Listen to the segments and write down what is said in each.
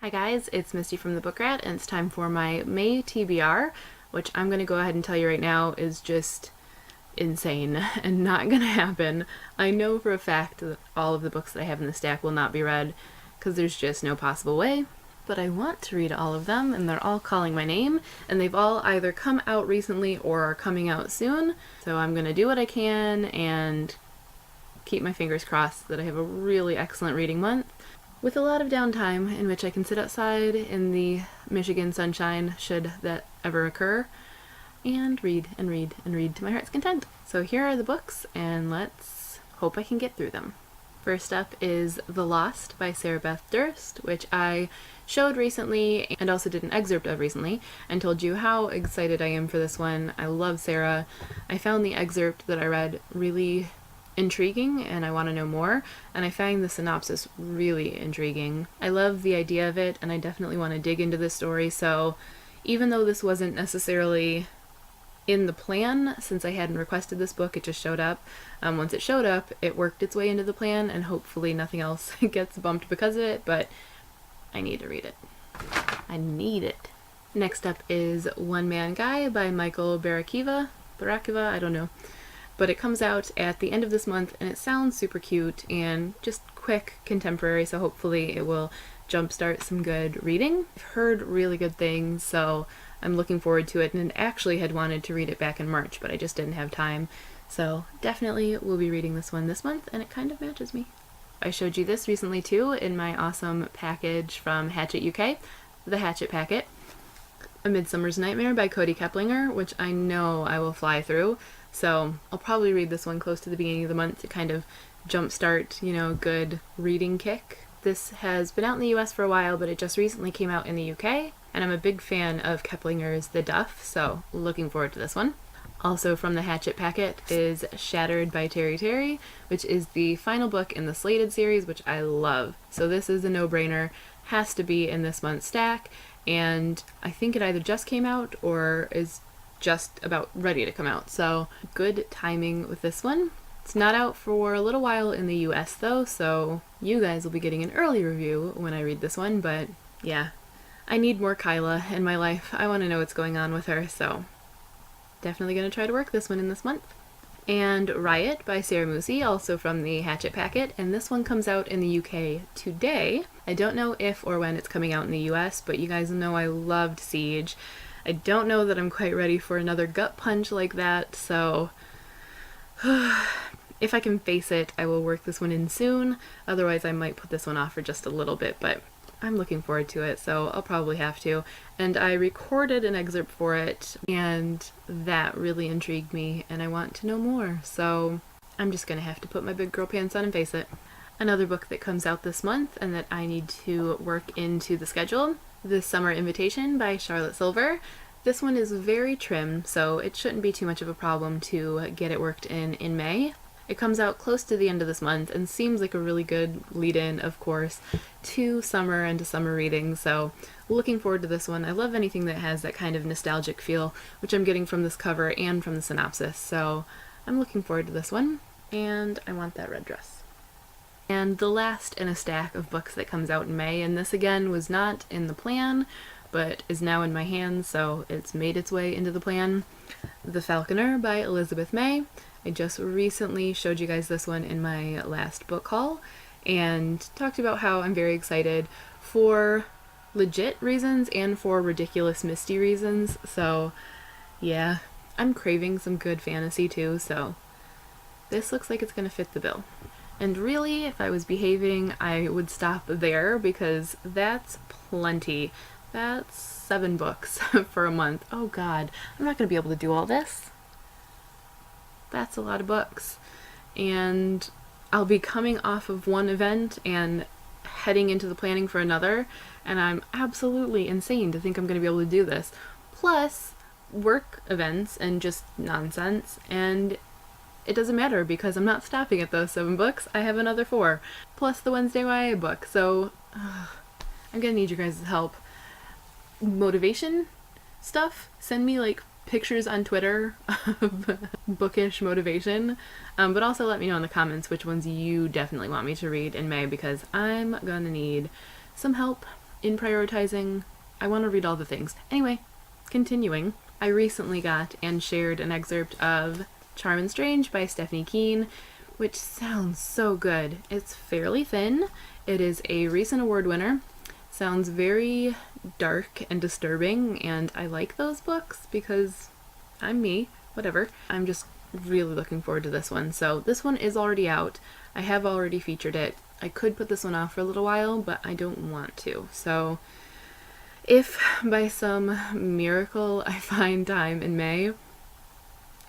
Hi guys, it's Misty from the Book Rat, and it's time for my May TBR, which I'm going to go ahead and tell you right now is just insane and not going to happen. I know for a fact that all of the books that I have in the stack will not be read, because there's just no possible way, but I want to read all of them, and they're all calling my name, and they've all either come out recently or are coming out soon, so I'm going to do what I can and keep my fingers crossed that I have a really excellent reading month, with a lot of downtime in which I can sit outside in the Michigan sunshine, should that ever occur, and read and read and read to my heart's content. So here are the books, and let's hope I can get through them. First up is The Lost by Sarah Beth Durst, which I showed recently and also did an excerpt of recently and told you how excited I am for this one. I love Sarah. I found the excerpt that I read really intriguing and I want to know more, and I find the synopsis really intriguing. I love the idea of it and I definitely want to dig into this story, so even though this wasn't necessarily in the plan, since I hadn't requested this book, it just showed up. Once it showed up, it worked its way into the plan and hopefully nothing else gets bumped because of it, but I need to read it. I need it. Next up is One Man Guy by Michael Barakiva, I don't know. But it comes out at the end of this month, and it sounds super cute and just quick, contemporary, so hopefully it will jumpstart some good reading. I've heard really good things, so I'm looking forward to it, and actually had wanted to read it back in March, but I just didn't have time. So definitely will be reading this one this month, and it kind of matches me. I showed you this recently too in my awesome package from Hachette UK, the Hachette Packet. A Midsummer's Nightmare by Cody Keplinger, which I know I will fly through. So I'll probably read this one close to the beginning of the month to kind of jumpstart, good reading kick. This has been out in the US for a while, but it just recently came out in the UK, and I'm a big fan of Keplinger's The Duff, so looking forward to this one. Also from the Hachette Packet is Shattered by Terry, which is the final book in the Slated series, which I love. So this is a no-brainer, has to be in this month's stack, and I think it either just came out or is just about ready to come out, so good timing with this one. It's not out for a little while in the US though, so you guys will be getting an early review when I read this one, but yeah, I need more Kyla in my life. I want to know what's going on with her, so definitely going to try to work this one in this month. And Riot by Sarah Moosey, also from the Hachette Packet, and this one comes out in the UK today. I don't know if or when it's coming out in the US, but you guys know I loved Siege. I don't know that I'm quite ready for another gut punch like that, so if I can face it, I will work this one in soon. Otherwise, I might put this one off for just a little bit, but I'm looking forward to it, so I'll probably have to. And I recorded an excerpt for it, and that really intrigued me, and I want to know more, so I'm just gonna have to put my big girl pants on and face it. Another book that comes out this month and that I need to work into the schedule, The Summer Invitation by Charlotte Silver. This one is very trim, so it shouldn't be too much of a problem to get it worked in May. It comes out close to the end of this month and seems like a really good lead-in, of course, to summer and to summer reading, so looking forward to this one. I love anything that has that kind of nostalgic feel, which I'm getting from this cover and from the synopsis, so I'm looking forward to this one, and I want that red dress. And the last in a stack of books that comes out in May, and this again was not in the plan, but is now in my hands, so it's made its way into the plan. The Falconer by Elizabeth May. I just recently showed you guys this one in my last book haul, and talked about how I'm very excited for legit reasons and for ridiculous Misty reasons, so yeah, I'm craving some good fantasy too, so this looks like it's gonna fit the bill. And really, if I was behaving, I would stop there, because that's plenty. That's 7 books for a month. Oh god, I'm not going to be able to do all this. That's a lot of books. And I'll be coming off of one event and heading into the planning for another, and I'm absolutely insane to think I'm going to be able to do this. Plus, work events and just nonsense, and it doesn't matter because I'm not stopping at those 7 books. I have another 4, plus the Wednesday YA book, so I'm gonna need your guys' help. Motivation stuff, send me like pictures on Twitter of bookish motivation, but also let me know in the comments which ones you definitely want me to read in May, because I'm gonna need some help in prioritizing, I want to read all the things. Anyway, continuing, I recently got and shared an excerpt of Charm and Strange by Stephanie Keene, which sounds so good. It's fairly thin. It is a recent award winner. Sounds very dark and disturbing, and I like those books because I'm me, whatever. I'm just really looking forward to this one. So this one is already out. I have already featured it. I could put this one off for a little while, but I don't want to. So if by some miracle I find time in May,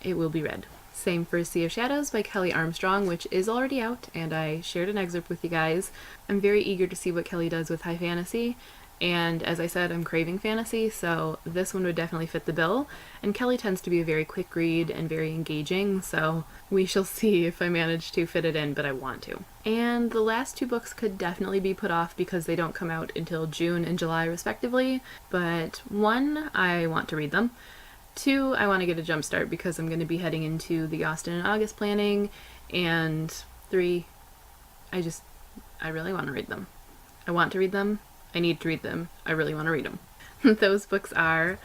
it will be read. Same for Sea of Shadows by Kelly Armstrong, which is already out, and I shared an excerpt with you guys. I'm very eager to see what Kelly does with high fantasy, and as I said, I'm craving fantasy, so this one would definitely fit the bill. And Kelly tends to be a very quick read and very engaging, so we shall see if I manage to fit it in, but I want to. And the last two books could definitely be put off because they don't come out until June and July respectively, but one, I want to read them. Two, I want to get a jump start because I'm going to be heading into the Austin and August planning. And three, I really want to read them. I want to read them. I need to read them. I really want to read them. Those books are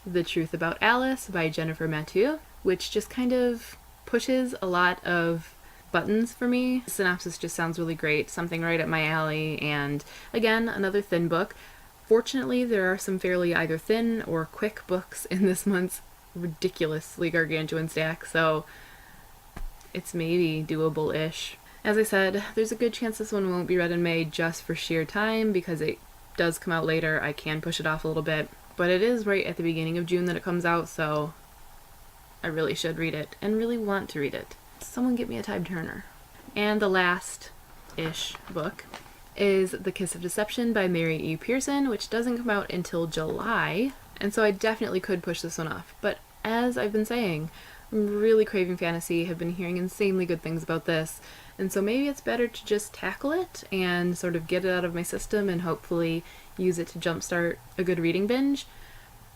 The Truth About Alice by Jennifer Mathieu, which just kind of pushes a lot of buttons for me. The synopsis just sounds really great, something right up my alley, and again, another thin book. Fortunately, there are some fairly either thin or quick books in this month's ridiculously gargantuan stack, so it's maybe doable-ish. As I said, there's a good chance this one won't be read in May just for sheer time because it does come out later. I can push it off a little bit, but it is right at the beginning of June that it comes out, so I really should read it and really want to read it. Someone get me a Tide Turner. And the last-ish book is The Kiss of Deception by Mary E. Pearson, which doesn't come out until July, and so I definitely could push this one off. But as I've been saying, I'm really craving fantasy, have been hearing insanely good things about this, and so maybe it's better to just tackle it and sort of get it out of my system and hopefully use it to jumpstart a good reading binge,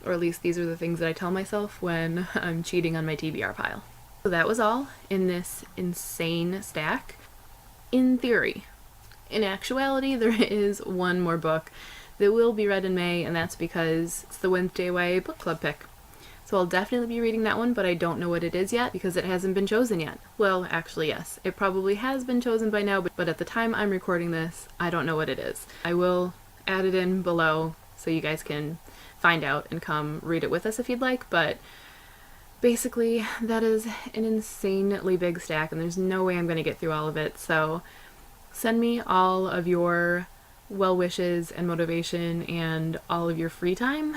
or at least these are the things that I tell myself when I'm cheating on my TBR pile. So that was all in this insane stack. In theory. In actuality, there is one more book that will be read in May, and that's because it's the Wednesday Away book club pick. So I'll definitely be reading that one, but I don't know what it is yet because it hasn't been chosen yet. Well, actually, yes. It probably has been chosen by now, but at the time I'm recording this, I don't know what it is. I will add it in below so you guys can find out and come read it with us if you'd like, but basically that is an insanely big stack and there's no way I'm going to get through all of it, so send me all of your well wishes and motivation and all of your free time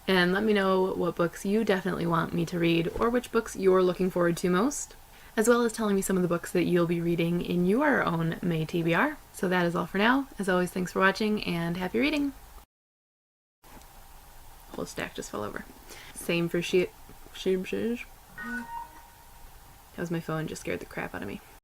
and let me know what books you definitely want me to read or which books you're looking forward to most, as well as telling me some of the books that you'll be reading in your own May TBR. So that is all for now. As always, thanks for watching and happy reading. Whole stack just fell over. Same for that was my phone, just scared the crap out of me.